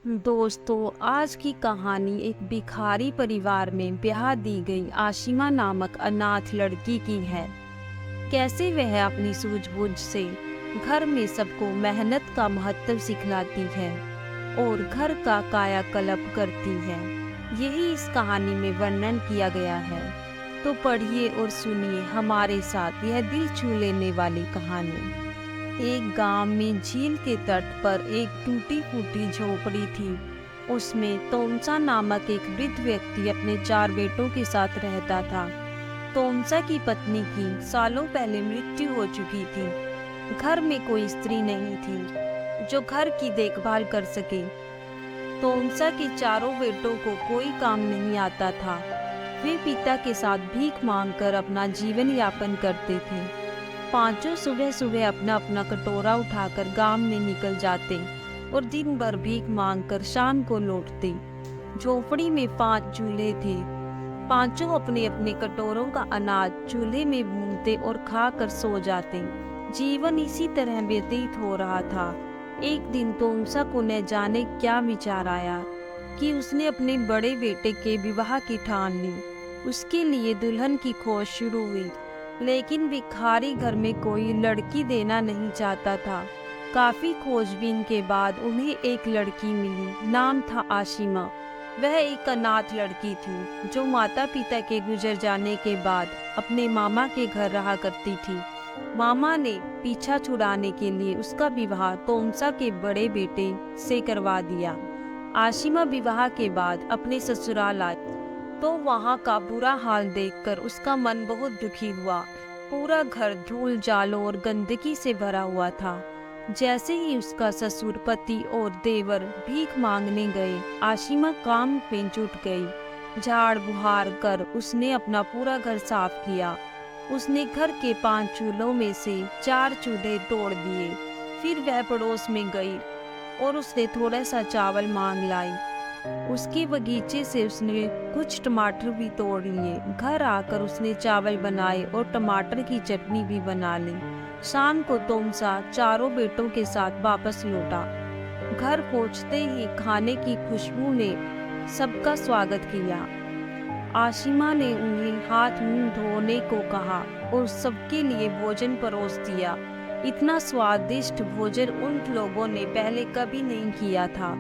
दोस्तों, आज की कहानी एक भिखारी परिवार में ब्याह दी गई आशिमा नामक अनाथ लड़की की है। कैसे वह अपनी सूझबूझ से घर में सबको मेहनत का महत्व सिखलाती है और घर का कायाकल्प करती है, यही इस कहानी में वर्णन किया गया है। तो पढ़िए और सुनिए हमारे साथ यह दिल छू लेने वाली कहानी। एक गांव में झील के तट पर एक टूटी फूटी झोपड़ी थी। उसमें तोमसा नामक एक वृद्ध व्यक्ति अपने 4 बेटों के साथ रहता था। तोमसा की पत्नी की सालों पहले मृत्यु हो चुकी थी। घर में कोई स्त्री नहीं थी जो घर की देखभाल कर सके। तोमसा के चारों बेटों को कोई काम नहीं आता था। वे पिता के साथ भीख मांगकर अपना जीवन यापन करते थे। पांचों सुबह सुबह अपना अपना कटोरा उठाकर गांव में निकल जाते और दिन भर भीख मांगकर शाम को लौटते। झोपड़ी में 5 चूल्हे थे। पांचों अपने अपने कटोरों का अनाज चूल्हे में भूनते और खाकर सो जाते। जीवन इसी तरह व्यतीत हो रहा था। एक दिन तोमसा को न जाने क्या विचार आया कि उसने अपने बड़े बेटे के विवाह की ठान ली। उसके लिए दुल्हन की खोज शुरू हुई, लेकिन भिखारी घर में कोई लड़की देना नहीं चाहता था। काफी खोजबीन के बाद उन्हें एक लड़की मिली। नाम था आशिमा। वह एक अनाथ लड़की थी जो माता पिता के गुजर जाने के बाद अपने मामा के घर रहा करती थी। मामा ने पीछा छुड़ाने के लिए उसका विवाह तोमसा के बड़े बेटे से करवा दिया। आशिमा विवाह के बाद अपने ससुराल आई तो वहाँ का बुरा हाल देखकर उसका मन बहुत दुखी हुआ। पूरा घर धूल जालों और गंदगी से भरा हुआ था। जैसे ही उसका ससुर, पति और देवर भीख मांगने गए, आशिमा काम पे जुट गई। झाड़ बुहार कर उसने अपना पूरा घर साफ किया। उसने घर के 5 चूल्हों में से 4 चूल्हे तोड़ दिए। फिर वह पड़ोस में गई और उसने थोड़ा सा चावल मांग लाई। उसके बगीचे से उसने कुछ टमाटर भी तोड़ लिए। घर आकर उसने चावल बनाए और टमाटर की चटनी भी बना ली। शाम को तोमसा चारों बेटों के साथ वापस लौटा। घर पहुंचते ही खाने की खुशबू ने सबका स्वागत किया। आशिमा ने उन्हें हाथ मुंह धोने को कहा और सबके लिए भोजन परोस दिया। इतना स्वादिष्ट भोजन उन लोगों ने पहले कभी नहीं किया था।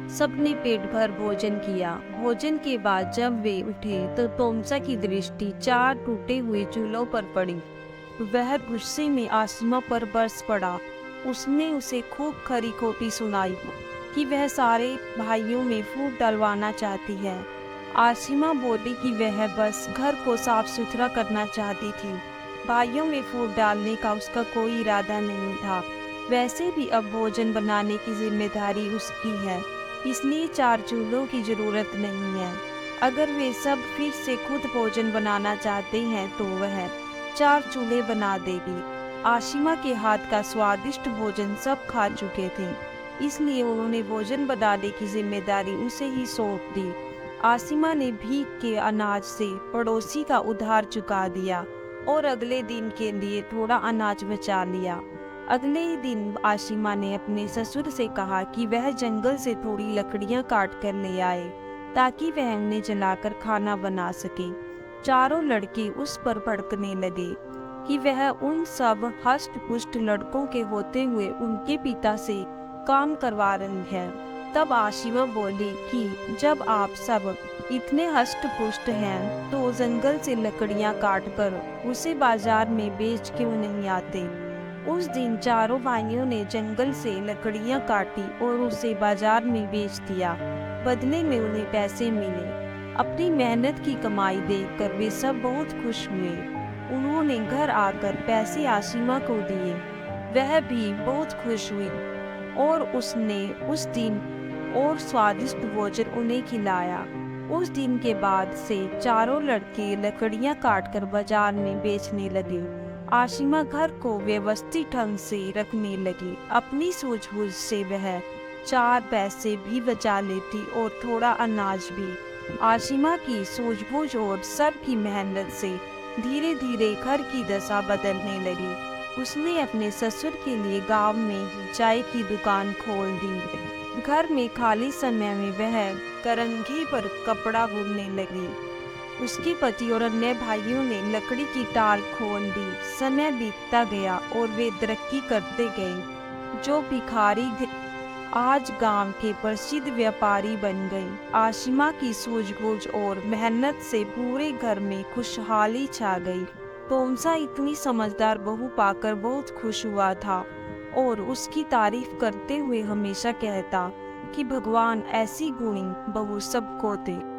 सबने पेट भर भोजन किया। भोजन के बाद जब वे उठे तो तोमसा की दृष्टि 4 टूटे हुए चूल्हों पर पड़ी। वह गुस्से में आशिमा पर बरस पड़ा। उसने उसे खूब खरी खोटी सुनाई कि वह सारे भाइयों में फूट डलवाना चाहती है। आशिमा बोली कि वह बस घर को साफ सुथरा करना चाहती थी। भाइयों में फूट डालने का उसका कोई इरादा नहीं था। वैसे भी अब भोजन बनाने की जिम्मेदारी उसकी है, इसलिए 4 चूल्हों की जरूरत नहीं है। अगर वे सब फिर से खुद भोजन बनाना चाहते हैं तो वह 4 चूल्हे बना देगी। आशिमा के हाथ का स्वादिष्ट भोजन सब खा चुके थे, इसलिए उन्होंने भोजन बनाने की जिम्मेदारी उसे ही सौंप दी। आशिमा ने भीख के अनाज से पड़ोसी का उधार चुका दिया और अगले दिन के लिए थोड़ा अनाज बचा लिया। अगले ही दिन आशिमा ने अपने ससुर से कहा कि वह जंगल से थोड़ी लकड़ियां काट कर ले आए ताकि वह उन्हें जलाकर खाना बना सके। चारों लड़के उस पर भड़कने लगे कि वह उन सब हष्ट पुष्ट लड़कों के होते हुए उनके पिता से काम करवा रही है। तब आशिमा बोली कि जब आप सब इतने हष्ट पुष्ट हैं तो जंगल से लकड़ियां काट कर उसे बाजार में बेच क्यों नहीं आते। उस दिन चारों भाइयों ने जंगल से लकड़ियां काटी और उसे बाजार में बेच दिया। बदले में उन्हें पैसे मिले। अपनी मेहनत की कमाई देखकर वे सब बहुत खुश हुए। उन्होंने घर आकर पैसे आशिमा को दिए। वह भी बहुत खुश हुई और उसने उस दिन और स्वादिष्ट भोजन उन्हें खिलाया। उस दिन के बाद से चारों लड़के लकड़ियां काटकर बाजार में बेचने लगे। आशिमा घर को व्यवस्थित ढंग से रखने लगी। अपनी सूझबूझ से वह 4 पैसे भी बचा लेती और थोड़ा अनाज भी। आशिमा की सूझबूझ और सबकी मेहनत से धीरे धीरे घर की दशा बदलने लगी। उसने अपने ससुर के लिए गांव में चाय की दुकान खोल दी। घर में खाली समय में वह करंघी पर कपड़ा बुनने लगी। उसके पति और अन्य भाइयों ने लकड़ी की टाल खोल दी। समय बीतता गया और वे तरक्की करते गए। जो भिखारी आज गांव के प्रसिद्ध व्यापारी बन गए। आशिमा की सूझबूझ और मेहनत से पूरे घर में खुशहाली छा गई। तोमसा इतनी समझदार बहू पाकर बहुत खुश हुआ था और उसकी तारीफ करते हुए हमेशा कहता कि भगवान ऐसी गुणी बहू सबको दे।